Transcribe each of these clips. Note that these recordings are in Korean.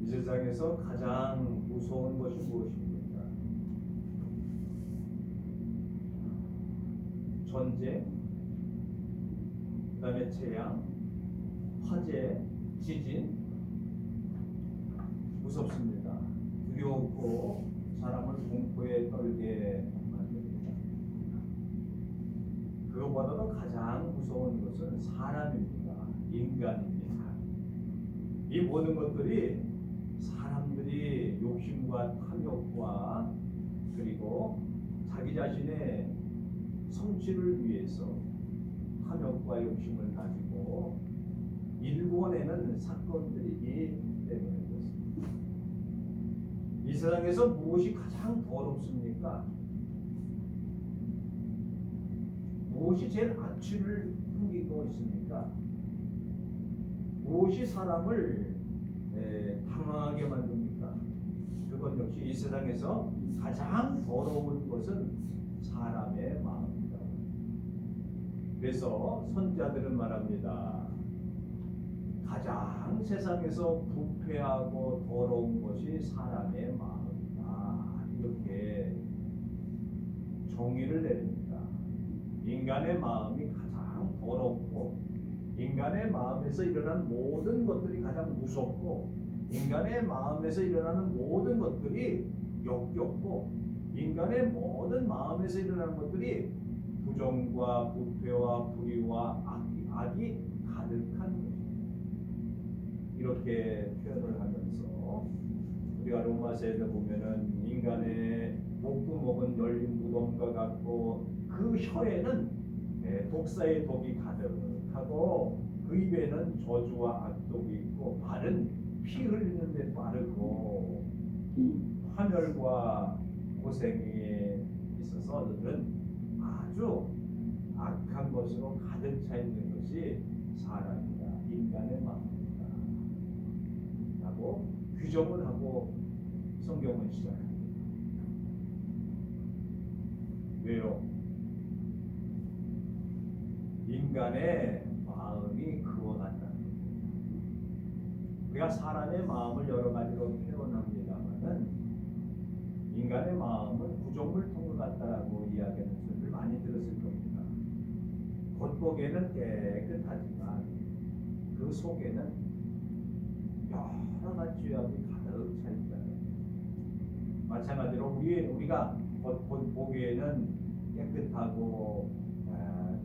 이 세상에서 가장 무서운 것이 무엇입니까? 전쟁, 그 다음에 재앙, 화재, 지진. 무섭습니다. 두려웠고 사람을 공포에 떨게 만듭니다. 그것보다도 가장 무서운 것은 사람입니다. 인간입니다. 이 모든 것들이 사람들이 욕심과 탐욕과 그리고 자기 자신의 성취를 위해서 탐욕과 욕심을 가지고 일궈내는 사건들이기 때문에 그렇습니다. 이 세상에서 무엇이 가장 더럽습니까? 무엇이 제일 악취를 풍기고 있습니까? 무엇이 사람을 당황하게 만듭니까? 그건 역시 이 세상에서 가장 더러운 것은 사람의 마음입니다. 그래서 선자들은 말합니다. 가장 세상에서 부패하고 더러운 것이 사람의 마음이다. 이렇게 정의를 내립니다. 인간의 마음이 가장 더럽고 인간의 마음에서 일어난 모든 것들이 가장 무섭고 인간의 마음에서 일어나는 모든 것들이 역겹고 인간의 모든 마음에서 일어나는 것들이 부정과 부패와 불의와 악이 가득한 것입니다. 이렇게 표현을 하면서 우리가 로마서에서 보면은 인간의 목구멍은 열린 무덤과 같고 그 혀에는 독사의 독이 가득하고 그 입에는 저주와 악독이 있고 발은 피 흘리는 데 빠르고 화멸과 고생이 있어서 그들은 아주 악한 것으로 가득 차 있는 것이 사람이다. 인간의 마음이다. 라고 규정을 하고 성경은 시작합니다. 왜요? 인간의 마음이 그와 같다는 겁니다. 우리가 사람의 마음을 여러 가지로 표현합니다만은 인간의 마음은 구조물통과 같다라고 이야기하는 소리를 많이 들었을 겁니다. 겉보기에는 깨끗하지만 그 속에는 여러 가지 죄악이 가득 차 있다는 겁니다. 마찬가지로 우리가 겉보기에는 깨끗하고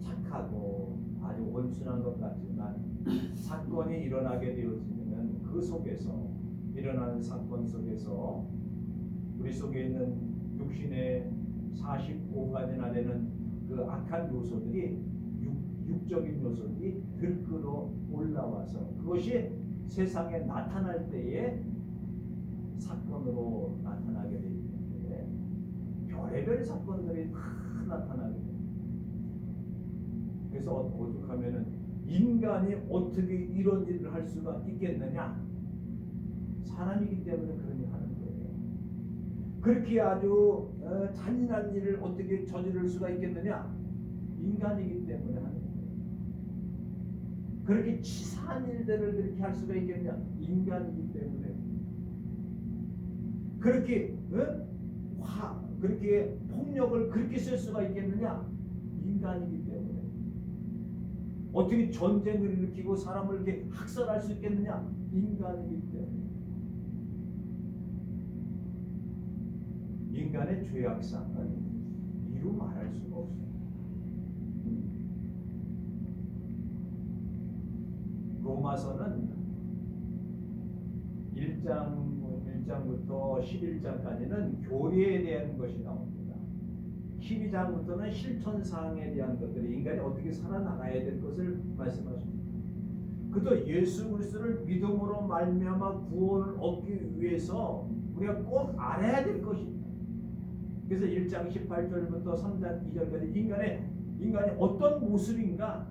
착하고 아주 온순한 것 같지만 사건이 일어나게 되어지면 그 속에서 일어나는 사건 속에서 우리 속에 있는 육신의 45가지나 되는 그 악한 요소들이 육적인 요소들이 들끓어 올라와서 그것이 세상에 나타날 때에 사건으로 나타나게 되는데 별의별 사건들이 다 나타나게 됩니다. 그래서 오죽하면은 인간이 어떻게 이런 일을 할 수가 있겠느냐? 사람이기 때문에 그런 일을 하는 거예요. 그렇게 아주 잔인한 일을 어떻게 저지를 수가 있겠느냐? 인간이기 때문에 하는 거예요. 그렇게 치사한 일들을 그렇게 할 수가 있겠냐? 인간이기 때문에. 그렇게 그렇게 폭력을 그렇게 쓸 수가 있겠느냐? 인간이기 때문에. 어떻게 전쟁을 일으키고 사람을 이렇게 학살할 수 있겠느냐? 인간이기 때문에. 인간의 죄악상은 이루 말할 수가 없습니다. 로마서는 1장부터 11장까지는 교리에 대한 것이 나옵니다. 12장부터는 실천사항에 대한 것들이 인간이 어떻게 살아나가야 될 것을 말씀하십니다. 그도 예수 그리스도를 믿음으로 말미암아 구원을 얻기 위해서 우리가 꼭 알아야 될 것입니다. 그래서 1장 18절부터 3장 2절까지 인간이 어떤 모습인가?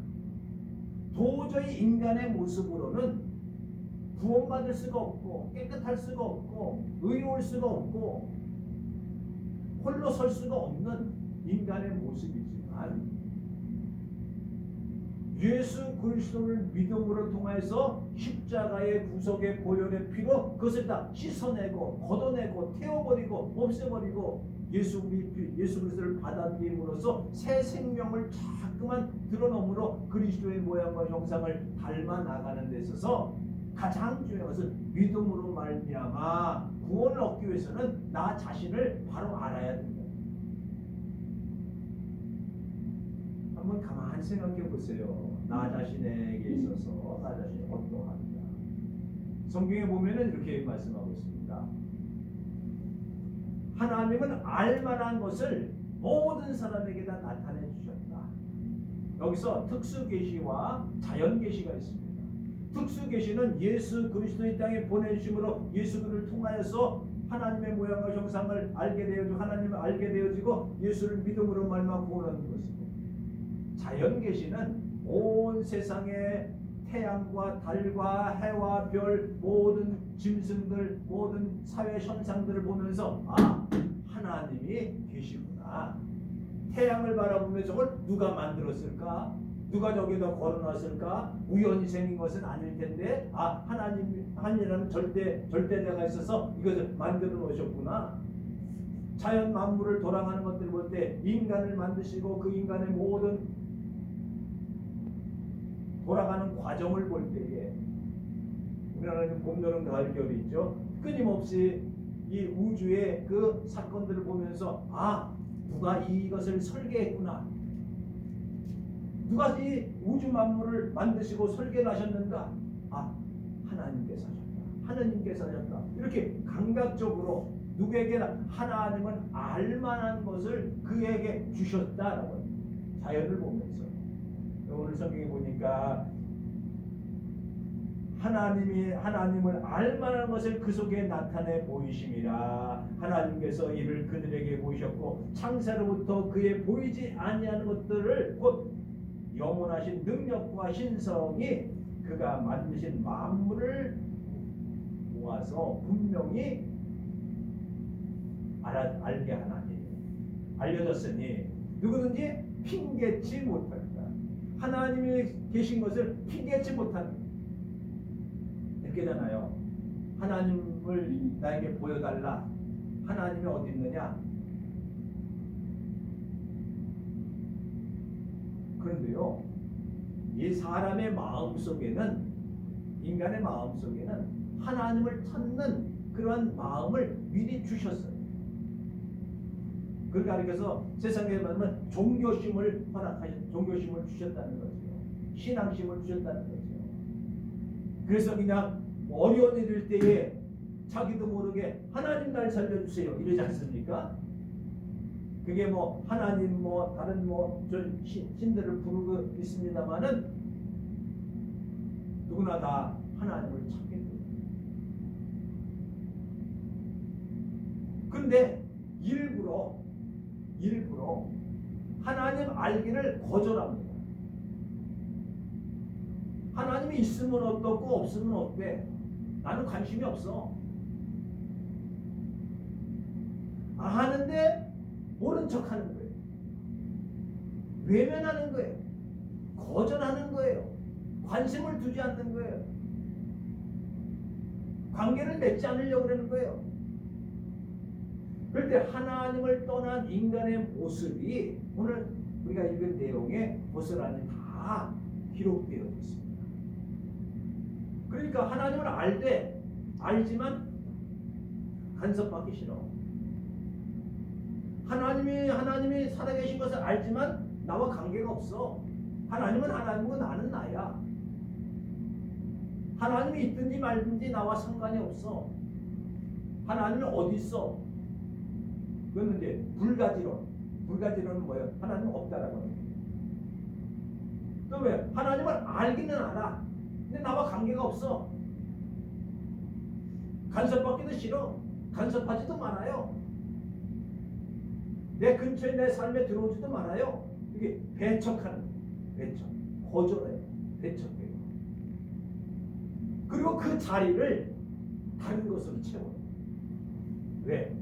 도저히 인간의 모습으로는 구원받을 수가 없고 깨끗할 수가 없고 의로울 수가 없고 홀로 설 수가 없는 인간의 모습이지만 예수 그리스도를 믿음으로 통해서 십자가의 구속의 보혈의 피로 그것을 다 씻어내고 걷어내고 태워버리고 없애버리고 예수 그리스도를 받아들임으로써 새 생명을 자꾸만 드러넘으로 그리스도의 모양과 형상을 닮아 나가는 데 있어서 가장 중요한 것은 믿음으로 말미암아 구원을 얻기 위해서는 나 자신을 바로 알아야 된다. 한번 가만히 생각해 보세요. 나 자신에게 있어서 나 자신이 어떠한가. 성경에 보면은 이렇게 말씀하고 있습니다. 하나님은 알만한 것을 모든 사람에게 다 나타내 주셨다. 여기서 특수 계시와 자연 계시가 있습니다. 특수 계시는 예수 그리스도 이 땅에 보내주심으로 예수 그를 통하여서 하나님의 모양과 형상을 알게 되어지고 하나님을 알게 되어지고 예수를 믿음으로 말미암아 구원하는 것이고, 자연 계시는 온 세상의 태양과 달과 해와 별 모든 짐승들 모든 사회 현상들을 보면서 하나님이 계시구나. 태양을 바라보며 저걸 누가 만들었을까? 누가 저기다 걸어놨을까? 우연히 생긴 것은 아닐 텐데 하나님이라는 절대자가 있어서 이것을 만들어 놓으셨구나. 자연 만물을 돌아가는 것들을 볼 때 인간을 만드시고 그 인간의 모든 돌아가는 과정을 볼 때에 우리나라는 봄, 여름, 가을, 겨울이 있죠. 끊임없이 이 우주의 그 사건들을 보면서 누가 이것을 설계했구나. 누가 이 우주 만물을 만드시고 설계를 하셨는가? 하나님께서 하셨다. 하나님께서 하셨다. 이렇게 감각적으로 누구에게나 하나님은 알만한 것을 그에게 주셨다라고 자연을 보면서 오늘 성경에 보니까 하나님을 알만한 것을 그 속에 나타내 보이심이라. 하나님께서 이를 그들에게 보이셨고 창세로부터 그의 보이지 아니하는 것들을 곧 영원하신 능력과 신성이 그가 만드신 만물을 모아서 분명히 알게 하나니 알려졌으니 누구든지 핑계치 못한다. 하나님이 계신 것을 핑계치 못하는 이렇게잖아요. 하나님을 나에게 보여달라. 하나님이 어디 있느냐? 그런데요, 이 사람의 마음 속에는, 인간의 마음 속에는 하나님을 찾는 그러한 마음을 미리 주셨어요. 그걸 가리켜서 세상에 말하면 종교심을 종교심을 주셨다는 거죠. 신앙심을 주셨다는 거죠. 그래서 그냥 어려운 일일 때에 자기도 모르게 하나님 날 살려주세요 이러지 않습니까? 그게 하나님 다른 신들을 부르고 있습니다만은 누구나 다 하나님을 찾게 돼요. 근데 일부러 하나님 알기를 거절합니다. 하나님이 있으면 어떻고 없으면 어때? 나는 관심이 없어. 아는데 모른 척하는 거예요. 외면하는 거예요. 거절하는 거예요. 관심을 두지 않는 거예요. 관계를 맺지 않으려고 그러는 거예요. 그럴 때 하나님을 떠난 인간의 모습이 오늘 우리가 읽은 내용에 고스란히 다 기록되어 있습니다. 그러니까 하나님을 알지만 간섭받기 싫어. 하나님이 살아계신 것을 알지만 나와 관계가 없어. 하나님은 하나님이고 나는 나야. 하나님이 있든지 말든지 나와 상관이 없어. 하나님은 어디 있어? 그건 이제 불가지론은 뭐예요? 하나님은 없다라고 하는 거예요. 또 왜? 하나님을 알기는 알아. 근데 나와 관계가 없어. 간섭받기도 싫어. 간섭하지도 말아요. 내 근처에 내 삶에 들어오지도 말아요. 이게 배척하는 거예요. 거절해요. 배척해요. 그리고 그 자리를 다른 것으로 채워요. 왜?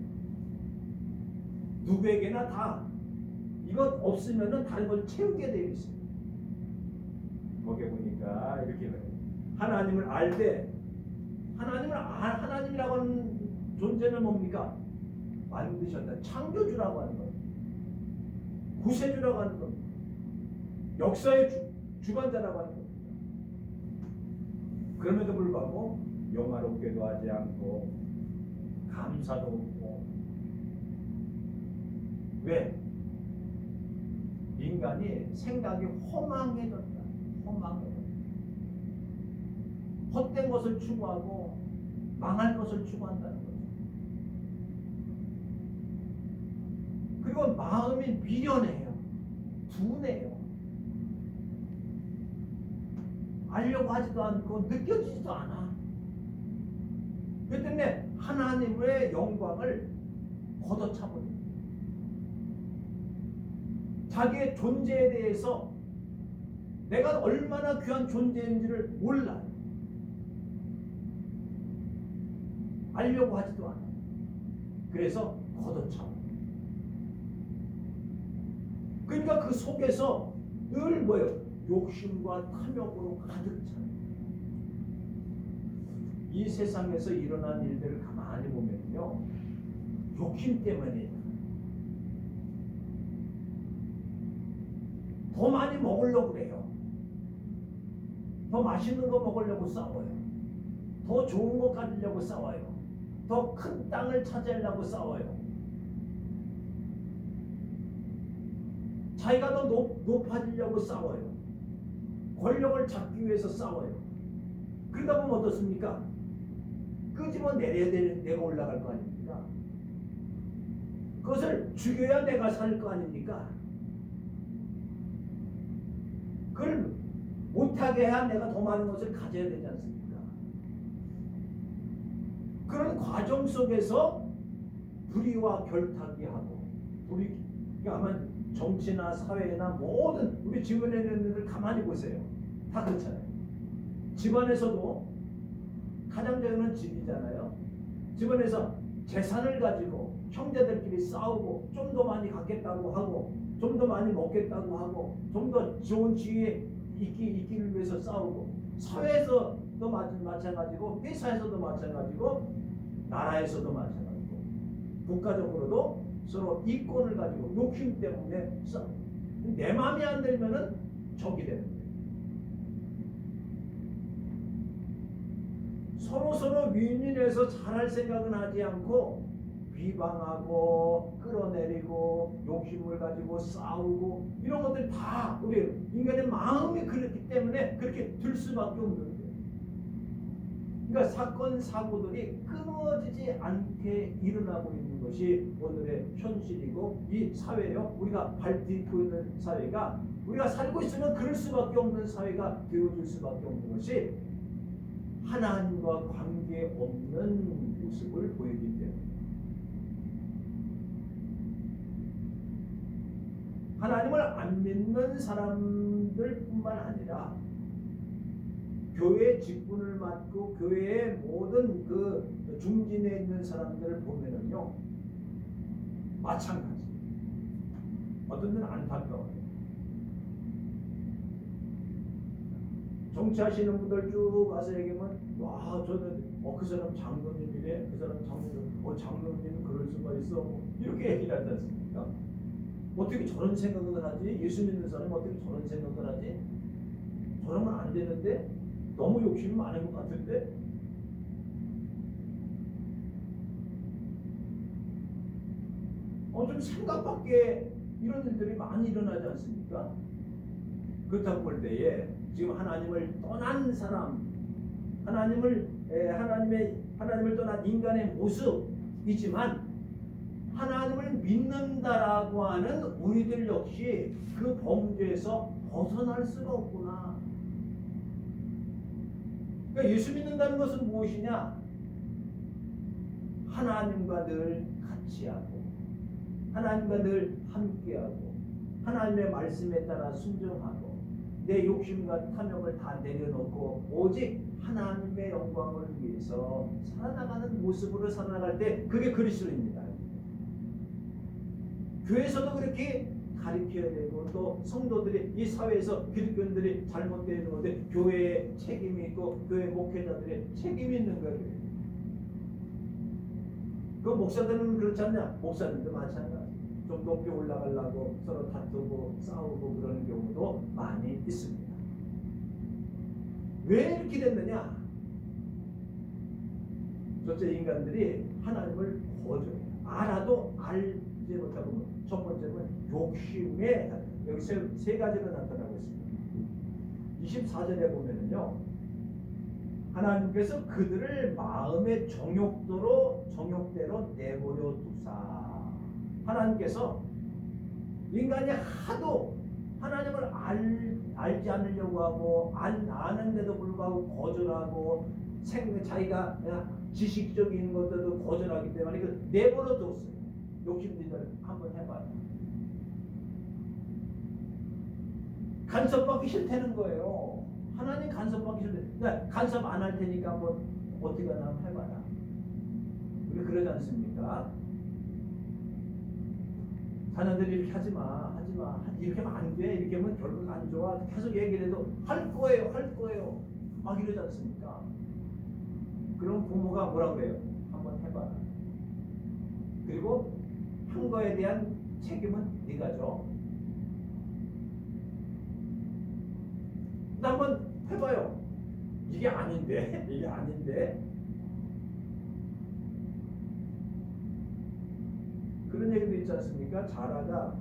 누구에게나 다 이것 없으면은 다른 걸 채우게 되어 있습니다. 거기에 보니까 이렇게 말해요. 하나님을 알 때 하나님이라고 하는 존재는 뭡니까? 만드셨다. 창조주라고 하는 것, 구세주라고 하는 것, 역사의 주관자라고 하는 것. 그럼에도 불구하고 영화롭게도 하지 않고 감사도 없고. 왜? 인간이 생각이 허망해졌다. 허망해졌다. 헛된 것을 추구하고 망할 것을 추구한다는 거죠. 그리고 마음이 미련해요. 둔해요. 알려고 하지도 않고 느껴지지도 않아. 그렇기 때문에 하나님의 영광을 걷어차버립니다. 자기의 존재에 대해서 내가 얼마나 귀한 존재인지를 몰라요. 알려고 하지도 않아요. 그래서 걷어차버려요. 그러니까 그 속에서 늘 뭐예요? 욕심과 탐욕으로 가득 차요. 이 세상에서 일어난 일들을 가만히 보면요, 욕심 때문에 더 많이 먹으려고 그래요. 더 맛있는 거 먹으려고 싸워요. 더 좋은 거 가지려고 싸워요. 더 큰 땅을 차지하려고 싸워요. 자기가 더 높아지려고 싸워요. 권력을 잡기 위해서 싸워요. 그러다 보면 어떻습니까? 끄집어 내려야 되는 내가 올라갈 거 아닙니까? 그것을 죽여야 내가 살 거 아닙니까? 그걸 못하게 해야 내가 더 많은 것을 가져야 되지 않습니까? 그런 과정 속에서 불의와 결탁이 하고, 그러니까 정치나 사회나 모든 우리 주변에 있는 일들 가만히 보세요. 다 그렇잖아요. 집안에서도 가장 적은 집이잖아요. 집안에서 재산을 가지고 형제들끼리 싸우고 좀 더 많이 갖겠다고 하고 좀 더 많이 먹겠다고 하고 좀 더 좋은 지위에 있기를 위해서 싸우고, 사회에서도 마찬가지고 회사에서도 마찬가지고 나라에서도 마찬가지고 국가적으로도 서로 이권을 가지고 욕심 때문에 싸우고, 내 마음이 안 들면은 적이 되는 거예요. 서로 윈윈해서 잘할 생각은 하지 않고 비방하고 끌어내리고 욕심을 가지고 싸우고, 이런 것들이 다 우리 인간의 마음이 그렇기 때문에 그렇게 될 수밖에 없는 거예요. 그러니까 사건 사고들이 끊어지지 않게 일어나고 있는 것이 오늘의 현실이고, 이 사회요, 우리가 밟고 있는 사회가, 우리가 살고 있으면 그럴 수밖에 없는 사회가 되어질 수밖에 없는 것이 하나님과 관계없는 모습을 보이기 때문에, 하나님을 안 믿는 사람들뿐만 아니라 교회 직분을 맡고 교회의 모든 그 중진에 있는 사람들을 보면은요, 마찬가지. 어떤 데는 안타까워요. 정치하시는 분들 쭉 와서 얘기하면, 와, 저는 그 사람 장로님이래, 그 사람 장로님, 장로님은 그럴 수가 있어, 이렇게 얘기를 하지 않습니까? 어떻게 저런 생각을 하지? 예수 믿는 사람이 어떻게 저런 생각을 하지? 저러면 안 되는데? 너무 욕심이 많은 것 같은데? 좀 생각 밖에 이런 일들이 많이 일어나지 않습니까? 그렇다고 볼 때에 지금 하나님을 떠난 사람, 하나님을 떠난 인간의 모습이지만 하나님을 믿는다라고 하는 우리들 역시 그 범죄에서 벗어날 수가 없구나. 그러니까 예수 믿는다는 것은 무엇이냐? 하나님과 늘 같이 하고, 하나님과 늘 함께하고, 하나님의 말씀에 따라 순종하고, 내 욕심과 탐욕을 다 내려놓고 오직 하나님의 영광을 위해서 살아나가는 모습으로 살아나갈 때, 그게 그리스도입니다. 교회에서도 그렇게 가르쳐야 되고 또 성도들이 이 사회에서 기독교인들이 잘못되어 있는 건데 교회의 책임이 있고 교회 목회자들의 책임이 있는 거예요. 그 목사들은 그렇지 않냐? 목사님도 마찬가지. 좀 높이 올라가려고 서로 다투고 싸우고 그러는 경우도 많이 있습니다. 왜 이렇게 됐느냐? 첫째, 인간들이 하나님을 거절해요. 알아도 알지 못하고, 첫 번째는 욕심에, 여기 세 가지로 나타나고 있습니다. 24절에 보면은요, 하나님께서 그들을 마음의 정욕대로 내버려 두사. 하나님께서 인간이 하도 하나님을 알지 않으려고 하고 아는데도 불구하고 거절하고 자기가 지식적인 것들도 거절하기 때문에 내버려 뒀어요. 욕심들을 한번 해봐요. 간섭받기 싫다는 거예요. 하나님 간섭받기 싫대. 간섭 안 할 테니까 한번 어떻게 하나 해봐라. 우리 그러지 않습니까? 자녀들이 이렇게 하지마 이렇게 하면 안 돼, 이렇게 하면 결국 안 좋아, 계속 얘기를 해도 할 거예요 막 이러지 않습니까? 그럼 부모가 뭐라고 해요? 한번 해봐라. 그리고 한 거에 대한 책임은 네가 져. 한번 해봐요. 이게 아닌데 그런 얘기도 있지 않습니까? 자라가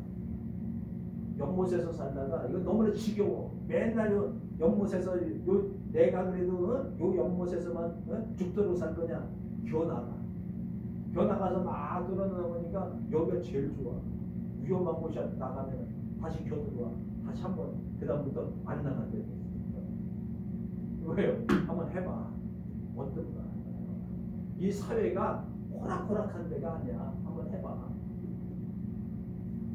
연못에서 살다가 이거 너무나 지겨워. 맨날 연못에서 내가 그래도 요 연못에서만 죽도록 살 거냐? 겨나가서 막 돌아다니니까 여기가 제일 좋아. 위험한 곳이 나가면 다시 겨들어와. 다시 한번 그다음부터 안 나간대. 왜요? 한번 해봐. 어떤가? 이 사회가 호락호락한 데가 아니야. 한번 해봐.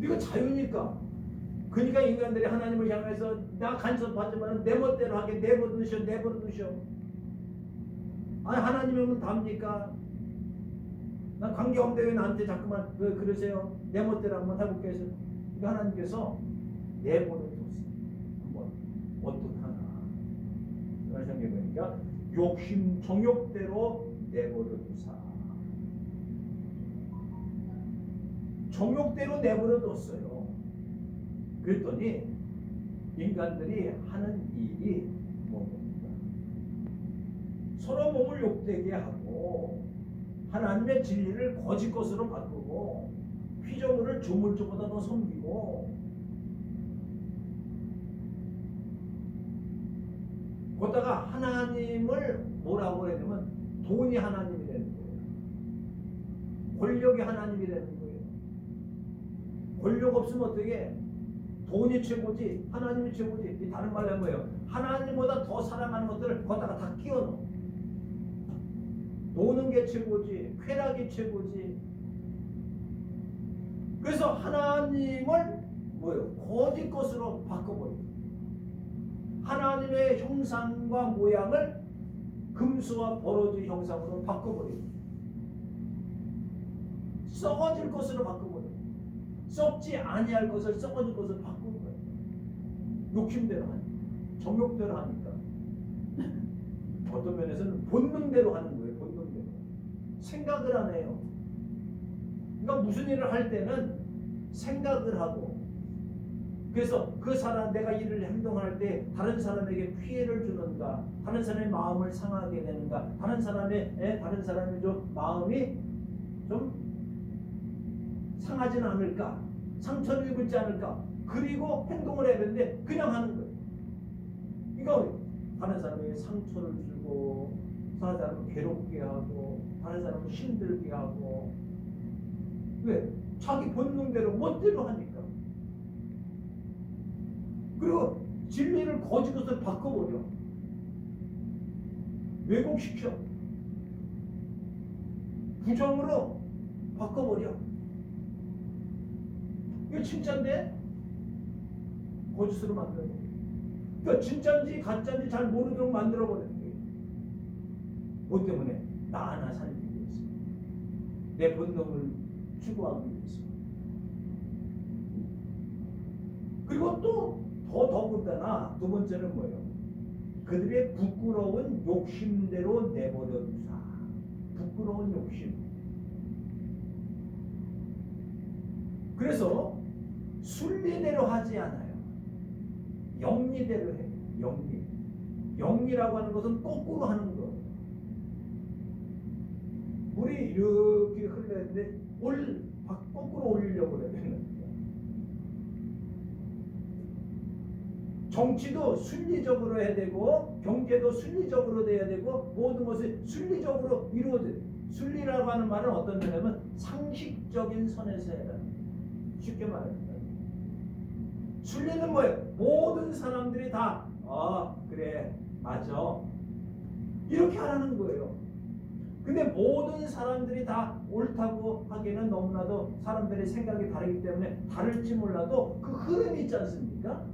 이거 자유니까. 그러니까 인간들이 하나님을 향해서 나 간섭하지만 내 멋대로 하게 내버려 두셔. 아니 하나님이면 답니까? 난 관계없는데 왜 나한테 자꾸만 그러세요? 내 멋대로 한번 해볼게 해서 그러니까 하나님께서 내버려 뒀어요. 한번 어떡하나. 그걸 생각해보니까 욕심 정욕대로 내버려 두사. 정욕대로 내버려 뒀어요. 그랬더니 인간들이 하는 일이 뭡니까? 서로 몸을 욕되게 하고 하나님의 진리를 거짓 것으로 바꾸고 피조물을 조물주보다 더 섬기고 거기다가 하나님을 뭐라고 해야 되면 돈이 하나님이 되는 거예요. 권력이 하나님이 되는 거예요. 권력 없으면 어떻게? 돈이 최고지 하나님이 최고지. 다른 말로 하면 뭐예요? 하나님보다 더 사랑하는 것들을 거기다가 다 끼워넣어. 노는 게 최고지, 쾌락이 최고지. 그래서 하나님을 뭐예요? 거짓 것으로 바꿔버려요. 하나님의 형상과 모양을 금수와 버러지 형상으로 바꿔버려요. 썩어질 것으로 바꿔버려요. 썩지 아니할 것을 썩어질 것을 바꾸는 거예요. 욕심대로 하니까, 정욕대로 하니까. 어떤 면에서는 본능대로 하는 거예요. 본능대로. 생각을 안 해요. 그러니까 무슨 일을 할 때는 생각을 하고, 그래서 그 사람 내가 일을 행동할 때 다른 사람에게 피해를 주는가, 다른 사람의 마음을 상하게 되는가, 다른 사람의 좀 마음이 좀 상하지는 않을까, 상처를 입을지 않을까, 그리고 행동을 해야 되는데 그냥 하는 거예요. 그러니까 다른 사람에게 상처를 주고, 다른 사람을 괴롭게 하고, 다른 사람을 힘들게 하고. 왜? 자기 본능대로 멋대로 하니까. 그리고 진리를 거짓것으로 바꿔버려. 왜곡시켜. 부정으로 바꿔버려. 이거 진짜인데 거짓으로 만들어. 그러니까 진짜인지 가짜인지 잘 모르도록 만들어버리는 거예요. 뭐 때문에? 나 하나 살기 위해서. 내 본능을 추구하기 위해서. 그리고 또 더군다나 두 번째는 뭐예요? 그들의 부끄러운 욕심대로 내버려 두사. 부끄러운 욕심. 그래서 순리대로 하지 않아요. 영리대로 해요. 영리. 영리라고 하는 것은 거꾸로 하는 거. 물이 이렇게 흘러야되는데 거꾸로 올리려고 그래야 되는 거예요. 정치도 순리적으로 해야 되고 경제도 순리적으로 돼야 되고 모든 것이 순리적으로 이루어져요. 순리라고 하는 말은 어떤 면이냐면 상식적인 선에서 해야 돼요. 쉽게 말합니다. 순리는 뭐예요? 모든 사람들이 다 그래 맞아 이렇게 하라는 거예요. 근데 모든 사람들이 다 옳다고 하기에는 너무나도 사람들의 생각이 다르기 때문에 다를지 몰라도 그 흐름이 있지 않습니까?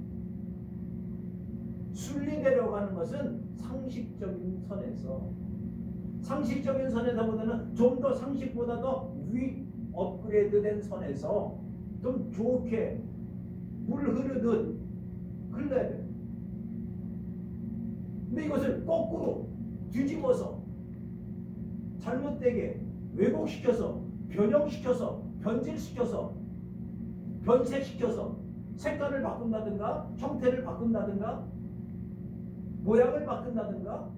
순리대로 가는 것은 상식적인 선에서, 상식적인 선에서보다는 좀 더 상식보다 더 업그레이드된 선에서 좀 좋게 물 흐르듯 흘러야 돼요. 근데 이것을 거꾸로 뒤집어서 잘못되게 왜곡시켜서 변형시켜서 변질시켜서 변색시켜서 색깔을 바꾼다든가 형태를 바꾼다든가 모양을 바꾼다든가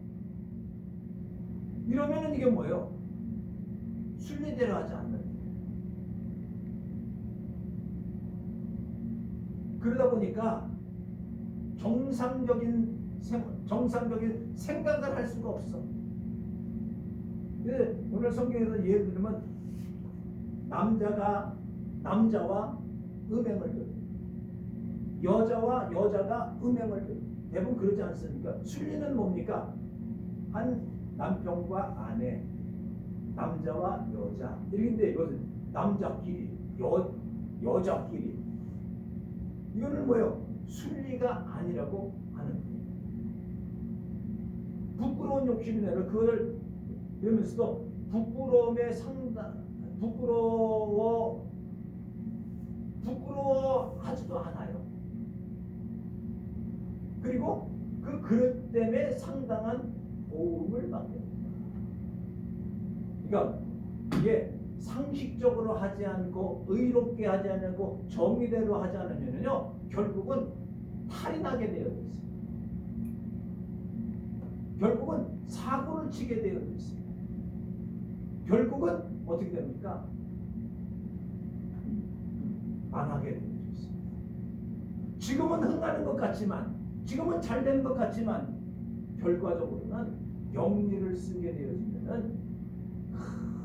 이러면은 이게 뭐예요? 순리대로 하지 않는. 그러다 보니까 정상적인 생각을 할 수가 없어. 오늘 성경에서 예를 들면 남자와 음행을 들어, 여자와 여자가 음행을 들어. 대부분 그러지 않습니까? 순리는 뭡니까? 한 남편과 아내, 남자와 여자. 이런데 이것은 남자끼리, 여자끼리. 이거는 뭐예요? 순리가 아니라고 하는 거예요. 부끄러운 욕심이네요. 그걸 이러면서도 부끄러움의 상당, 부끄러워하지도 않아요. 그리고 그 그릇 때문에 상당한 도움을 받게 됩니다. 그러니까 이게 상식적으로 하지 않고 의롭게 하지 않고 정의대로 하지 않으면요 결국은 탈이 나게 되어 있습니다. 결국은 사고를 치게 되어 있습니다. 결국은 어떻게 됩니까? 망하게 되어 있습니다. 지금은 흥하는 것 같지만, 지금은 잘 되는 것 같지만 결과적으로는 영리를 쓰게 되어지면은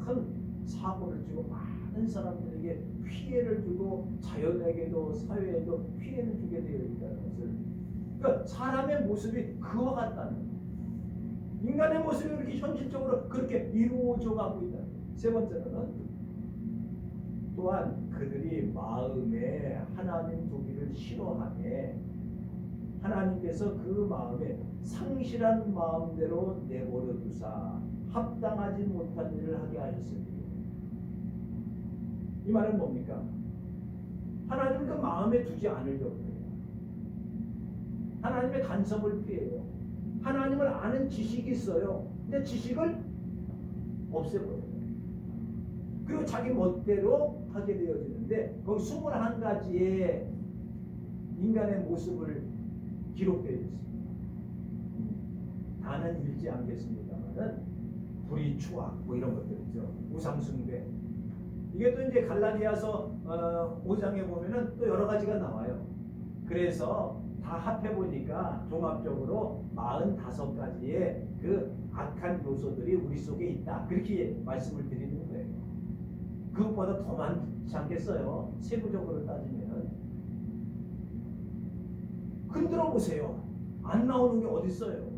큰 사고를 주고 많은 사람들에게 피해를 주고 자연에게도 사회에도 피해를 주게 되어 있다는 것을, 그러니까 사람의 모습이 그와 같다는 거예요. 인간의 모습이 그렇게 현실적으로 그렇게 이루어져 가고 있다. 세 번째로는 또한 그들이 마음에 하나님 두기를 싫어하네. 하나님께서 그 마음에 상실한 마음대로 내버려 두사 합당하지 못한 일을 하게 하셨으니. 이 말은 뭡니까? 하나님은 그 마음에 두지 않으려고 해요. 하나님의 간섭을 피해요. 하나님을 아는 지식이 있어요. 근데 지식을 없애버려요. 그리고 자기 멋대로 하게 되어지는데 거기 21가지의 인간의 모습을 기록되어 있습니다. 다는 읽지 않겠습니다만은 불의, 추악 뭐 이런 것들 있죠. 우상숭배. 이게 또 이제 갈라디아서 5장에 보면은 또 여러 가지가 나와요. 그래서 다 합해 보니까 종합적으로 45가지의 그 악한 요소들이 우리 속에 있다. 그렇게 말씀을 드리는 거예요. 그것보다 더 많지 않겠어요? 세부적으로 따지면. 흔들어 보세요. 안 나오는 게 어디 있어요?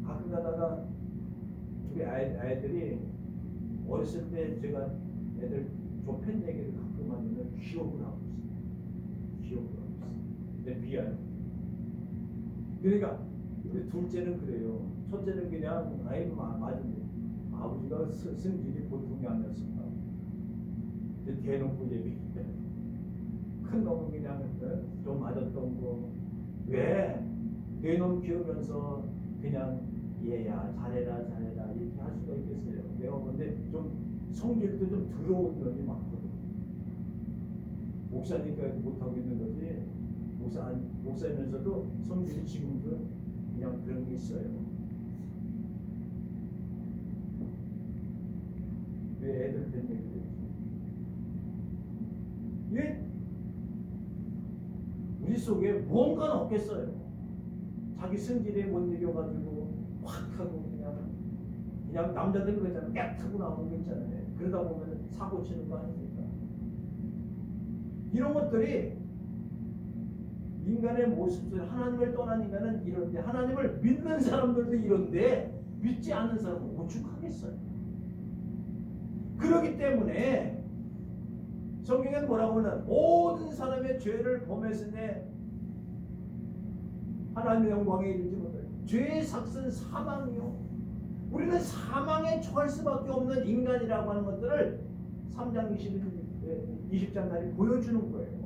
가끔 가다가 우리 아이들이 어렸을 때 제가 애들 조편 얘기를 가끔 하면 기억을 하고 있어요. 기억을 하고 있어요. 근데 미안해. 그러니까 우리 둘째는 그래요. 첫째는 그냥 맞은데 아버지가 승질이 보통이 아니었습니다. 대놓고 얘기해. 큰 놈은 그냥 좀 맞았던 거. 왜? 내 놈 키우면서 그냥 얘야 잘해라 이렇게 할 수가 있겠어요. 내가 근데 좀 성질도 좀 더러운 면이 많거든. 목사니까 못하고 있는 거지. 목사이면서도 성질이 지금도 그냥 그런 게 있어요. 왜 애들 된 얘기를 했지? 예? 우리 속에 뭔가는 없겠어요. 자기 성질에 못 이겨가지고 확 하고 그냥 남자들 그러잖아요. 깍 하고 나오는 거 있잖아요. 그러다 보면 사고 치는 거 아닙니까? 이런 것들이 인간의 모습들, 하나님을 떠난 인간은 이런데, 하나님을 믿는 사람들도 이런데 믿지 않는 사람은 오죽하겠어요. 그렇기 때문에 성경에는 뭐라고 하면 모든 사람의 죄를 범했으니 하나님의 영광에 이르지 못해. 죄의 삭은 사망이요. 우리는 사망에 처할 수밖에 없는 인간이라고 하는 것들을 3장 20장까지 보여주는 거예요.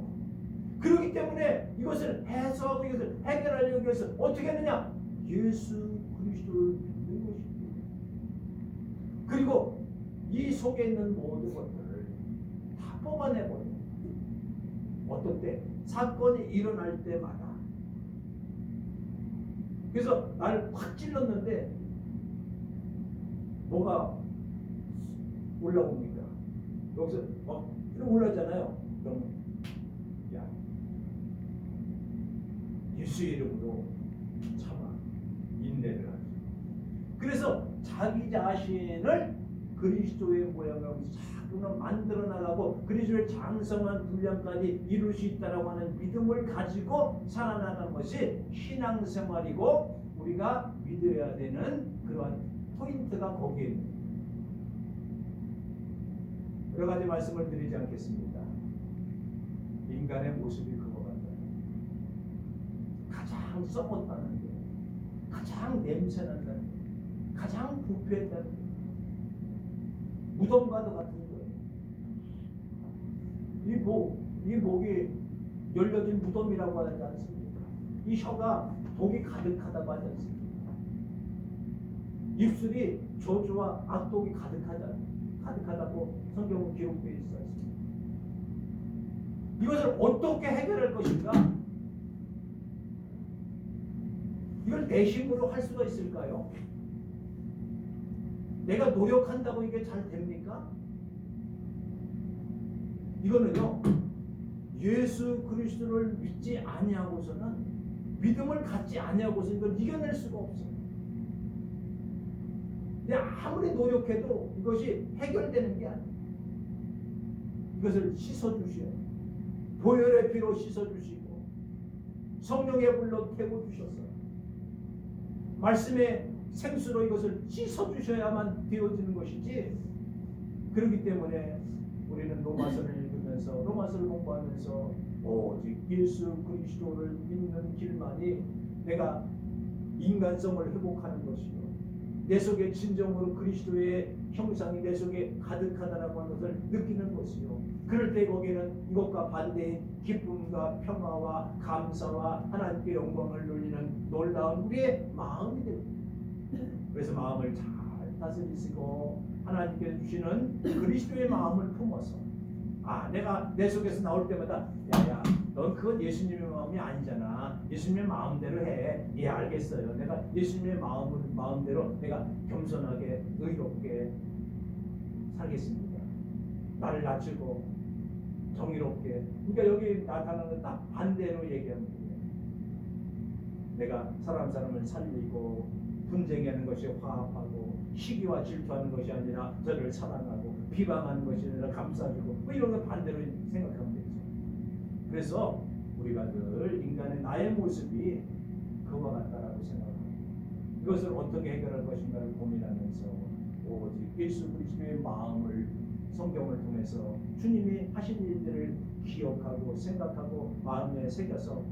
그렇기 때문에 이것을 해소하고 이것을 해결하려고 해서 어떻게 했느냐? 예수 그리스도를 믿는 것입니다. 그리고 이 속에 있는 모든 것들을 다 뽑아내버려요. 어떤 때? 사건이 일어날 때마다. 그래서 나를 확 찔렀는데 뭐가 올라옵니까? 여기서 막 이렇게 올라오잖아요. 그러면 야, 예수의 이름으로 참아, 인내를 하지. 그래서 자기 자신을 그리스도의 모양으로 자꾸만 만들어 나가고 그리스도의 장성한 분량까지 이룰 수 있다라고 하는 믿음을 가지고 살아나가는 것이 신앙생활이고 우리가 믿어야 되는 그러한 포인트가 거기에 있습니다. 여러 가지 말씀을 드리지 않겠습니다. 인간의 모습이 그거 같다. 가장 썩었다는 게, 가장 냄새난다는 게, 가장 부패했다는 게, 무덤과도 같은 거예요. 이 목이 열려진 무덤이라고 하지 않습니까? 이 혀가 독이 가득하다고 하지 않습니까? 입술이 저주와 악독이 가득하다고 성경은 기록되어 있어요. 이것을 어떻게 해결할 것인가? 이걸 내 힘으로 할 수가 있을까요? 내가 노력한다고 이게 잘 됩니까? 이거는요, 예수 그리스도를 믿지 아니하고서는, 믿음을 갖지 아니하고서 이걸 이겨낼 수가 없어요. 근데 아무리 노력해도 이것이 해결되는 게 아니에요. 이것을 씻어주셔야 돼요. 보혈의 피로 씻어주시고 성령의 불로 태워주셔서 말씀의 생수로 이것을 씻어주셔야만 되어지는 것이지. 그렇기 때문에 우리는 로마서를 읽으면서, 로마서를 공부하면서 오직 예수 그리스도를 믿는 길만이 내가 인간성을 회복하는 것이요, 내 속에 진정으로 그리스도의 형상이 내 속에 가득하다라고 하는 것을 느끼는 것이요, 그럴 때 거기에는 이것과 반대의 기쁨과 평화와 감사와 하나님께 영광을 돌리는 놀라운 우리의 마음이 됩니다. 그래서 마음을 잘 다스리시고 하나님께서 주시는 그리스도의 마음을 품어서, 내가 내 속에서 나올 때마다 야야, 넌 그건 예수님의 마음이 아니잖아. 예수님의 마음대로 해. 예, 알겠어요. 내가 예수님의 마음대로 내가 겸손하게 의롭게 살겠습니다. 나를 낮추고 정의롭게. 그러니까 여기 나타나는 딱 반대로 얘기합니다. 내가 사람을 살리고 분쟁하는 것이 화합하고 시기와 질투하는 것이 아니라 저를 사랑하고 비방하는 것이 아니라 감싸주고 뭐 이런 거 반대로 생각하면 되죠. 그래서 우리가 늘 인간의 나의 모습이 그와 같다라고 생각합니다. 이것을 어떻게 해결할 것인가를 고민하면서 오직 예수 그리스도의 마음을 성경을 통해서 주님이 하신 일들을 기억하고 생각하고 마음에 새겨서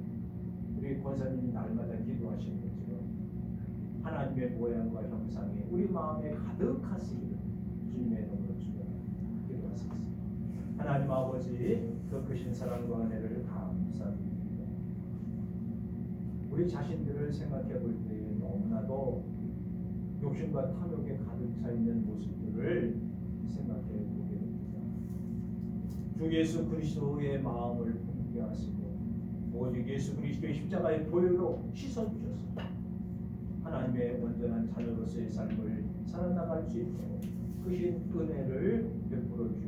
우리 권사님이 날마다 기도하시는 것처럼 하나님의 모양과 형상이 우리 마음에 가득하시기를 주님의 이름으로 축원합니다. 기도하시겠습니다. 하나님 아버지 그 크신 사랑과 은혜를 감사드립니다. 우리 자신들을 생각해 볼 때에 너무나도 욕심과 탐욕에 가득 차 있는 모습들을 생각해 보게 됩니다. 주 예수 그리스도의 마음을 품게 하시고 오직 예수 그리스도의 십자가의 보혈로 씻어주셨습니다. 하나님의 온전한 자녀로서의 삶을 살아나갈 수 있도록 크신 은혜를 베풀어